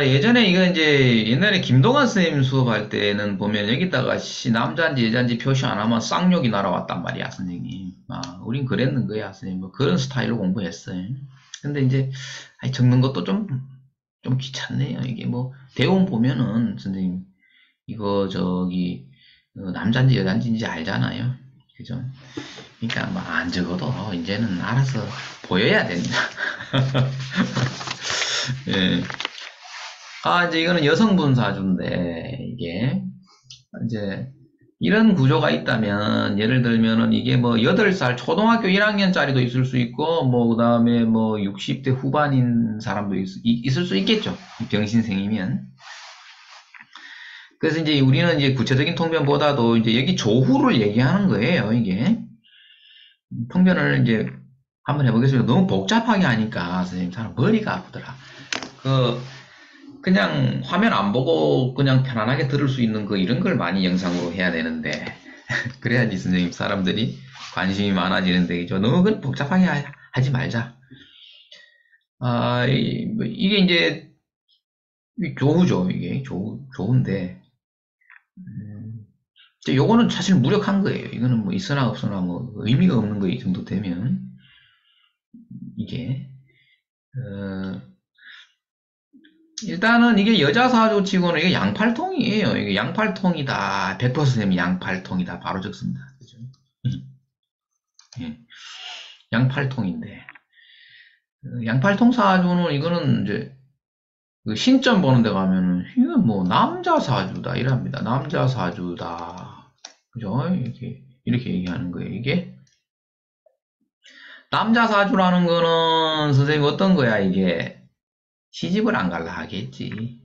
예전에 이거 이제 옛날에 김동완 선생님 수업할 때는 보면 여기다가 남자인지 여자인지 표시 안 하면 쌍욕이 날아왔단 말이야, 선생님. 우린 그랬는 거야, 선생님. 뭐 그런 스타일로 공부했어요. 근데 이제, 적는 것도 좀 귀찮네요. 이게 뭐, 대본 보면은, 선생님, 이거 남자인지 여자인지 이제 알잖아요. 그죠? 그러니까 뭐 안 적어도 이제는 알아서 보여야 된다. 예. 이제 이거는 여성분 사주인데, 이게, 이제, 이런 구조가 있다면, 예를 들면은 이게 뭐, 8살, 초등학교 1학년짜리도 있을 수 있고, 뭐, 그 다음에 뭐, 60대 후반인 사람도 있을 수 있겠죠. 병신생이면. 그래서 이제 우리는 이제 구체적인 통변보다도 이제 여기 조후를 얘기하는 거예요, 이게. 통변을 이제 한번 해보겠습니다. 너무 복잡하게 하니까, 선생님, 사람 머리가 아프더라. 그냥 화면 안 보고 그냥 편안하게 들을 수 있는 이런 걸 많이 영상으로 해야 되는데 그래야지 선생님 사람들이 관심이 많아지는데 너무 복잡하게 하지 말자. 이게 이제 조우죠. 이게 조우인데 요거는 사실 무력한 거예요. 이거는 뭐 있으나 없으나 뭐 의미가 없는 거 이 정도 되면 이게 어, 일단은 이게 여자 사조 치고는 이게 양팔통이에요. 이게 양팔통이다. 100% 양팔통이다. 바로 적습니다. 그죠? 예. 양팔통인데. 양팔통 사주는 이거는 이제 그 신점 보는 데 가면은 이건 뭐 남자 사주다 이랍니다. 남자 사주다. 그죠? 이렇게 얘기하는 거예요. 이게 남자 사주라는 거는 선생님 어떤 거야 이게 시집을 안 갈라 하겠지.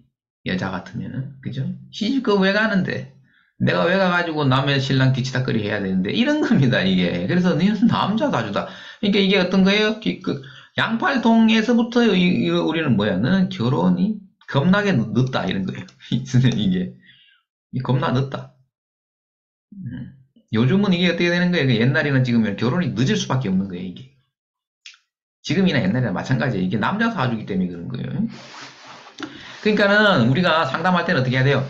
여자 같으면은. 그죠? 시집 그거 왜 가는데? 내가 왜 가가지고 남의 신랑 뒤치다거리 해야 되는데 이런 겁니다 이게. 그래서 너는 남자 사주다. 그러니까 이게 어떤 거예요? 양팔통에서부터 우리는 뭐야? 너는 결혼이 겁나게 늦다 이런 거예요. 이게 겁나 늦다. 요즘은 이게 어떻게 되는 거예요? 옛날에는 지금 결혼이 늦을 수밖에 없는 거예요 이게. 지금이나 옛날이나 마찬가지예요. 이게 남자 사주기 때문에 그런 거예요. 그러니까는 우리가 상담할 때는 어떻게 해야 돼요?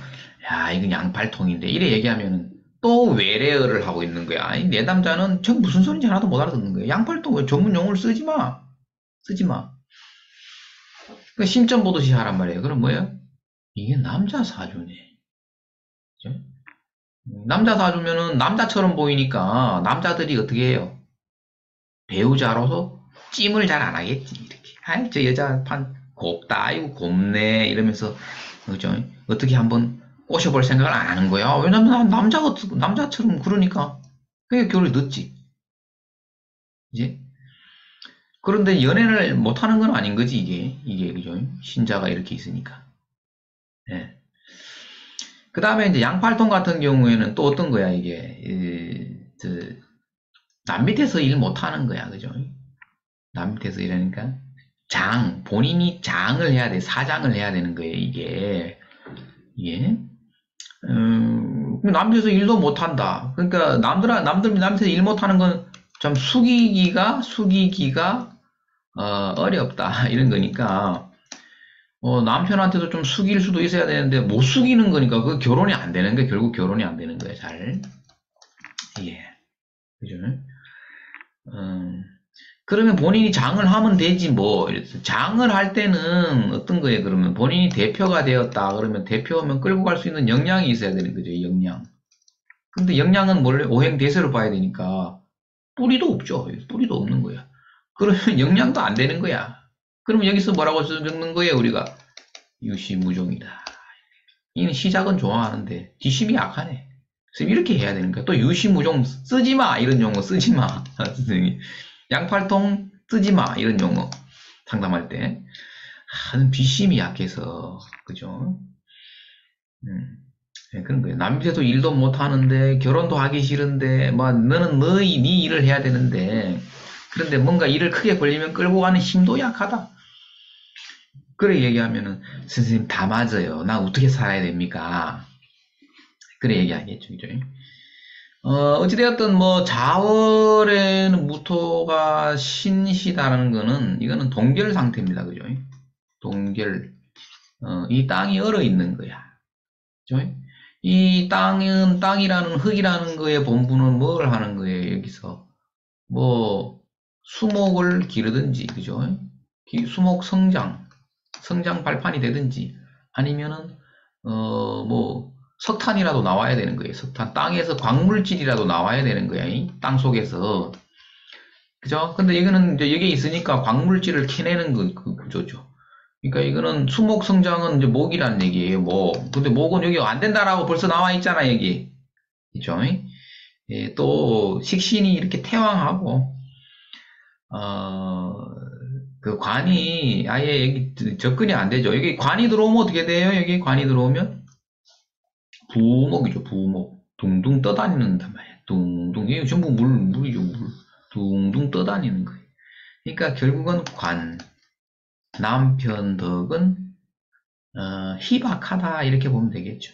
야, 이건 양팔통인데 이래 얘기하면은 또 외래어를 하고 있는 거야. 아니, 내 남자는 저 무슨 소리인지 하나도 못 알아듣는 거야. 양팔통 왜 전문 용어를 쓰지 마. 쓰지 마. 그 심점 보듯이 하란 말이에요. 그럼 뭐예요? 이게 남자 사주네. 그죠? 남자 사주면은 남자처럼 보이니까 남자들이 어떻게 해요? 배우자로서 찜을 잘 안 하겠지. 이렇게. 아이, 저 여자 곱다. 아이고, 곱네. 이러면서, 그죠? 어떻게 한번 꼬셔볼 생각을 안 하는 거야. 왜냐면 난 남자처럼 그러니까. 그게 결혼이 늦지. 이제. 그런데 연애를 못하는 건 아닌 거지, 이게, 그죠? 신자가 이렇게 있으니까. 예. 그 다음에 이제 양팔통 같은 경우에는 또 어떤 거야, 이게. 남 밑에서 일 못하는 거야, 그죠? 남 밑에서 일하니까. 본인이 장을 해야 돼, 사장을 해야 되는 거예요, 이게. 남 밑에서 일도 못한다. 그러니까 남들 밑에서 일 못하는 건 참 숙이기가, 어렵다. 이런 거니까, 남편한테도 좀 숙일 수도 있어야 되는데, 못 숙이는 거니까, 그 결혼이 안 되는 게 결국 결혼이 안 되는 거예요, 잘. 예. 그죠? 음, 그러면 본인이 장을 하면 되지 뭐. 장을 할 때는 어떤 거예요? 그러면 본인이 대표가 되었다. 그러면 대표면 끌고 갈 수 있는 역량이 있어야 되는 거죠. 역량. 근데 역량은 원래 오행대세로 봐야 되니까 뿌리도 없죠. 뿌리도 없는 거야. 그러면 역량도 안 되는 거야. 그러면 여기서 뭐라고 적는 거예요? 우리가 유시무종이다. 이는 시작은 좋아하는데 뒷심이 약하네. 그래서 이렇게 해야 되는 거야. 또 유시무종 쓰지 마 이런 용어 쓰지 마. 선생님. 양팔통 쓰지 마 이런 용어 상담할 때 뒷심이 약해서 그죠? 그런 거예요. 남 밑에서 일도 못 하는데 결혼도 하기 싫은데 뭐 너는 네 일을 해야 되는데 그런데 뭔가 일을 크게 벌리면 끌고 가는 힘도 약하다. 그래 얘기하면은 선생님 다 맞아요. 나 어떻게 살아야 됩니까? 그래 얘기하겠죠. 그죠? 어찌되었든 뭐 자월에는 무토가 신시다라는 거는 이거는 동결 상태입니다. 그죠? 동결, 이 땅이 얼어 있는 거야. 그죠? 이 땅이라는 흙이라는 거의 본분은 뭘 하는 거예요, 여기서? 뭐, 수목을 기르든지, 그죠? 수목 성장 발판이 되든지, 아니면은, 뭐, 석탄이라도 나와야 되는 거예요. 석탄. 땅에서 광물질이라도 나와야 되는 거야, 땅 속에서. 그죠? 근데 이거는 이제 여기에 있으니까 광물질을 캐내는 그 구조죠. 그러니까 이거는 수목 성장은 이제 목이라는 얘기예요, 목. 근데 목은 여기 안 된다라고 벌써 나와 있잖아, 여기. 그죠? 예, 또, 식신이 이렇게 태왕하고, 그 관이 아예 여기 접근이 안 되죠. 여기 관이 들어오면 어떻게 돼요? 여기 관이 들어오면? 부목이죠, 부목. 둥둥 떠다니는단 말이야. 둥둥. 이게 전부 물이죠, 물. 둥둥 떠다니는 거예요. 그러니까 결국은 관, 남편 덕은 희박하다 이렇게 보면 되겠죠.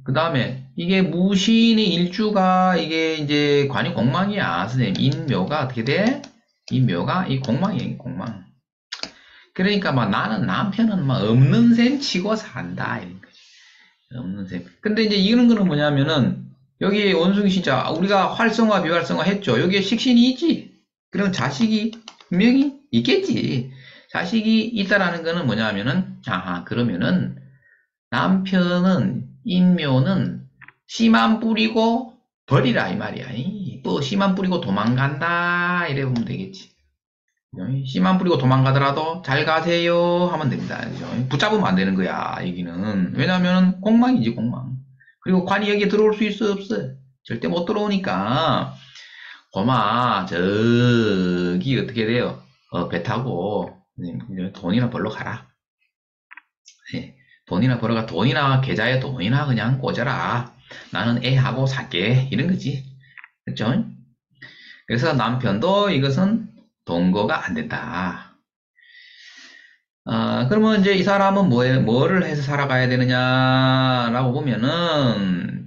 그 다음에 이게 무신의 일주가 이게 이제 관이 공망이야, 선생님. 인묘가 어떻게 돼? 인묘가 이 공망이에요, 공망. 그러니까 막 나는 남편은 막 없는 셈 치고 산다 이런 거지. 없는 셈. 근데 이제 이런 거는 뭐냐면은 여기 원숭이 진짜 우리가 활성화 비활성화 했죠. 여기에 식신이 있지. 그럼 자식이 분명히 있겠지. 자식이 있다라는 거는 뭐냐면은 아하 그러면은 남편은 인묘는 씨만 뿌리고 버리라 이 말이야. 또 씨만 뿌리고 도망간다 이래 보면 되겠지. 씨만 뿌리고 도망가더라도 잘 가세요 하면 됩니다. 그죠? 붙잡으면 안 되는 거야 여기는. 왜냐하면 공망이지 공망. 그리고 관이 여기에 들어올 수 있어 없어? 절대 못 들어오니까 고마 저기 어떻게 돼요? 배 타고 돈이나 벌러 가라. 네. 돈이나 벌어가 돈이나 계좌에 돈이나 그냥 꽂아라. 나는 애하고 살게 이런 거지. 그렇죠? 그래서 남편도 이것은 동거가 안 된다. 그러면 이제 이 사람은 뭐를 해서 살아가야 되느냐라고 보면은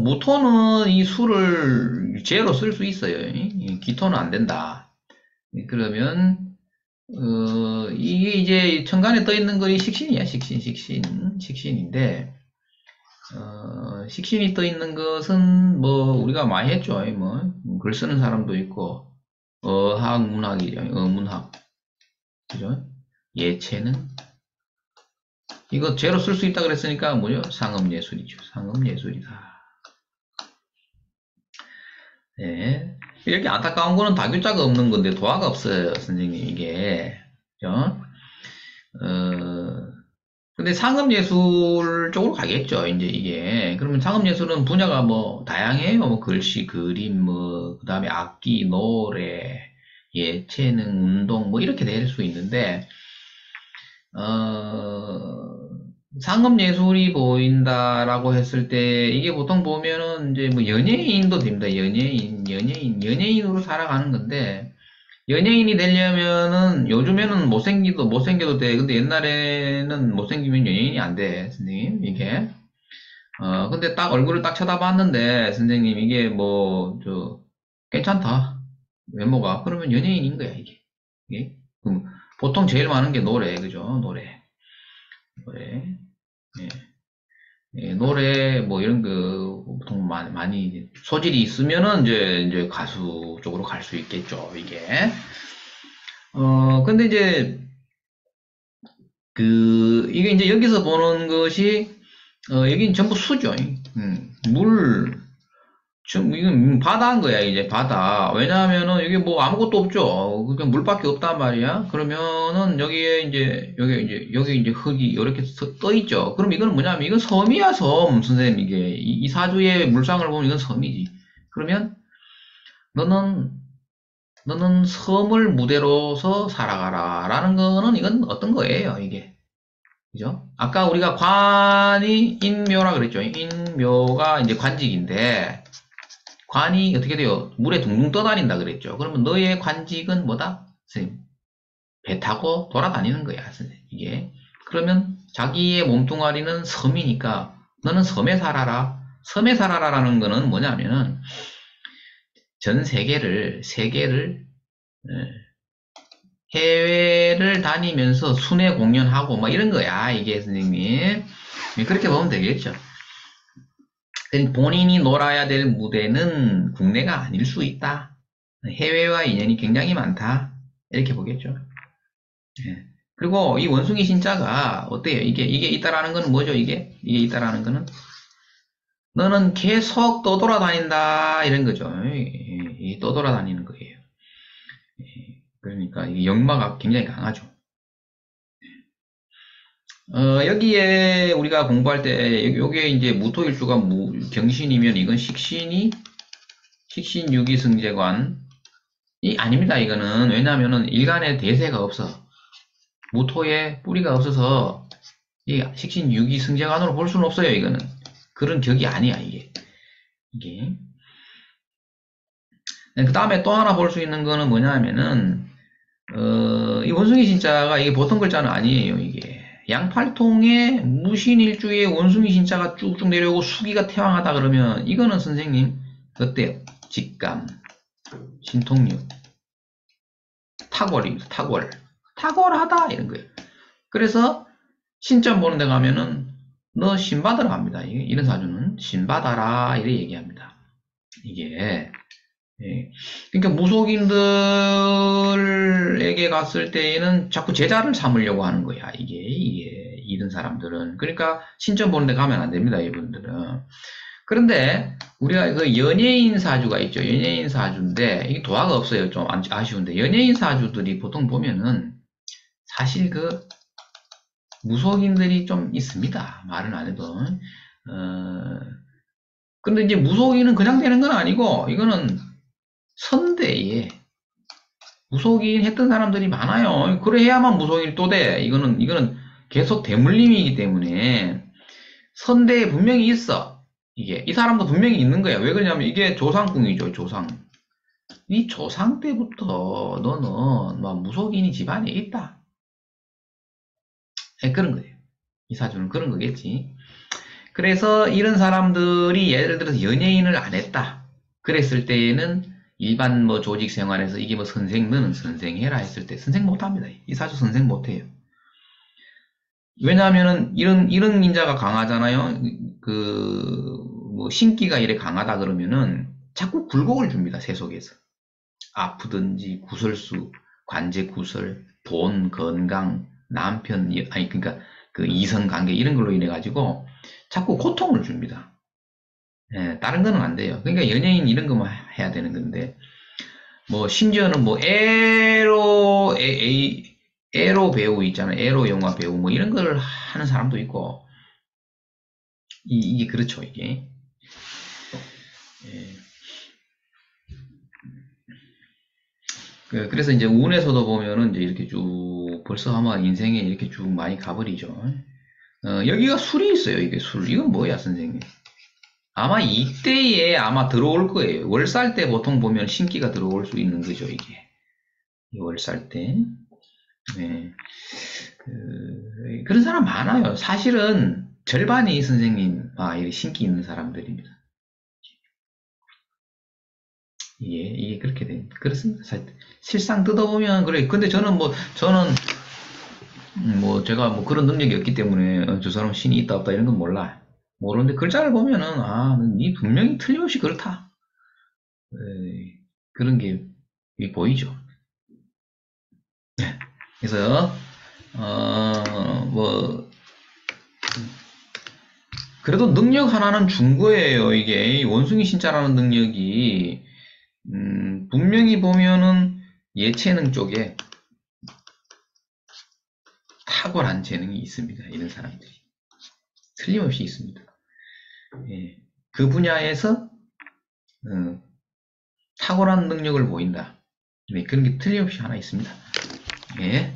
무토는 이 수를 죄로 쓸 수 있어요. 기토는 안 된다. 그러면 이게 이제 천간에 떠 있는 거이 식신이야, 식신인데, 식신이 떠 있는 것은 뭐 우리가 많이 했죠. 뭐 글 쓰는 사람도 있고, 문학이죠, 문학, 그죠? 예체능 이거 죄로 쓸 수 있다 그랬으니까 뭐죠? 상업예술이죠, 상업예술이다. 네. 이렇게 안타까운 거는 다교자가 없는 건데 도화가 없어요, 선생님 이게. 그죠? 근데 상업예술 쪽으로 가겠죠, 이제 이게. 그러면 상업예술은 분야가 뭐 다양해요. 뭐 글씨, 그림, 뭐, 그 다음에 악기, 노래, 예체능, 운동, 뭐 이렇게 될 수 있는데, 상업예술이 보인다라고 했을 때, 이게 보통 보면은 이제 뭐 연예인도 됩니다. 연예인으로 살아가는 건데, 연예인이 되려면은 요즘에는 못생겨도 돼. 근데 옛날에는 못생기면 연예인이 안 돼, 선생님. 이게. 근데 딱 얼굴을 딱 쳐다봤는데, 선생님, 이게 뭐, 괜찮다. 외모가. 그러면 연예인인 거야, 이게. 그럼 보통 제일 많은 게 노래, 그죠? 노래. 예. 예, 노래, 뭐, 이런 거, 보통 많이, 소질이 있으면은, 이제 가수 쪽으로 갈 수 있겠죠, 이게. 근데 이제, 이게 이제 여기서 보는 것이, 여긴 전부 수죠. 이건 바다인 거야, 이제 바다. 왜냐하면은 여기 뭐 아무것도 없죠. 그냥 물밖에 없단 말이야. 그러면은 여기 이제 흙이 이렇게 떠 있죠. 그럼 이건 뭐냐면 이건 섬이야, 섬, 선생님. 이게 이 사주의 물상을 보면 이건 섬이지. 그러면 너는 섬을 무대로서 살아가라 라는 거는 이건 어떤 거예요, 이게. 그죠? 아까 우리가 관이 인묘라 그랬죠. 인묘가 이제 관직인데, 관이 어떻게 돼요? 물에 둥둥 떠다닌다 그랬죠. 그러면 너의 관직은 뭐다? 선생님, 배 타고 돌아다니는 거야, 선생님. 이게. 그러면 자기의 몸뚱아리는 섬이니까 너는 섬에 살아라. 섬에 살아라라는 거는 뭐냐면은 전 세계를 해외를 다니면서 순회 공연하고 뭐 이런 거야 이게 선생님. 그렇게 보면 되겠죠. 본인이 놀아야 될 무대는 국내가 아닐 수 있다. 해외와 인연이 굉장히 많다. 이렇게 보겠죠. 예. 그리고 이 원숭이 신자가 어때요? 이게 있다라는 거는 뭐죠? 이게 있다라는 거는 너는 계속 떠돌아다닌다 이런 거죠. 떠돌아다니는 거예요. 그러니까 이 역마가 굉장히 강하죠. 여기에 우리가 공부할 때 요게 이제 무토일주가 경신이면 이건 식신유기승제관이 아닙니다. 이거는 왜냐하면은 일간에 대세가 없어. 무토에 뿌리가 없어서 이 식신유기승제관으로 볼 수는 없어요. 이거는 그런 격이 아니야 이게. 그 다음에 또 하나 볼 수 있는 거는 뭐냐면은 이 원숭이 신자가 이게 보통 글자는 아니에요. 이게 양팔통에 무신일주에 원숭이 신자가 쭉쭉 내려오고 수기가 태왕하다 그러면 이거는 선생님 어때요? 직감, 신통력, 탁월입니다. 탁월하다 이런 거예요. 그래서 신점 보는 데 가면은 너 신받으라 합니다. 이런 사주는 신받아라 이렇게 얘기합니다. 이게 그러니까 무속인들에게 갔을 때에는 자꾸 제자를 삼으려고 하는 거야. 이게 이런 사람들은. 그러니까 신점 보는 데 가면 안 됩니다. 이분들은. 그런데 우리가 그 연예인 사주가 있죠. 연예인 사주인데 이게 도화가 없어요. 좀 아쉬운데 연예인 사주들이 보통 보면은 사실 그 무속인들이 좀 있습니다. 말은 안 해도. 근데 이제 무속인은 그냥 되는 건 아니고 이거는 선대에 무속인 했던 사람들이 많아요. 그래야만 무속인이 또 돼. 이거는 계속 대물림이기 때문에 선대에 분명히 있어. 이 사람도 분명히 있는 거야. 왜 그러냐면 이게 조상궁이죠. 조상. 이 조상 때부터 너는 뭐 무속인이 집안에 있다. 그런 거예요. 이 사주는 그런 거겠지. 그래서 이런 사람들이 예를 들어서 연예인을 안 했다. 그랬을 때에는 일반 뭐 조직 생활에서 이게 뭐 너는 선생해라 했을 때 선생 못합니다. 이 사주 선생 못해요. 왜냐하면은 이런 인자가 강하잖아요. 뭐 신기가 이래 강하다 그러면은 자꾸 굴곡을 줍니다. 세속에서. 아프든지 구설수, 관제 구설, 돈, 건강, 남편, 그러니까 그 이성 관계 이런 걸로 인해 가지고 자꾸 고통을 줍니다. 다른 거는 안 돼요. 그러니까 연예인 이런 거만 해야 되는 건데, 뭐, 심지어는 뭐, 에로 배우 있잖아요. 에로 영화 배우, 뭐, 이런 걸 하는 사람도 있고, 이게 그렇죠, 이게. 그래서 이제 운에서도 보면은 이제 이렇게 쭉, 벌써 아마 인생에 이렇게 쭉 많이 가버리죠. 여기가 술이 있어요, 이게 술. 이건 뭐야, 선생님? 아마 이때에 아마 들어올 거예요. 월살 때 보통 보면 신기가 들어올 수 있는 거죠, 이게. 월살 때. 네. 그런 사람 많아요. 사실은 절반이 선생님, 신기 있는 사람들입니다. 이게 그렇게 됩니다. 그렇습니다. 실상 뜯어보면, 그래. 근데 저는 제가 뭐 그런 능력이 없기 때문에, 저 사람 신이 있다 없다 이런 건 몰라. 모르는데 글자를 보면은, 니 분명히 틀림없이 그렇다. 그런 게 보이죠. 네. 그래서, 그래도 능력 하나는 준 거예요. 이게 원숭이 신자라는 능력이 분명히 보면은 예체능 쪽에 탁월한 재능이 있습니다. 이런 사람들이 틀림없이 있습니다. 그 분야에서 탁월한 능력을 보인다. 그런 게 틀림없이 하나 있습니다. 예.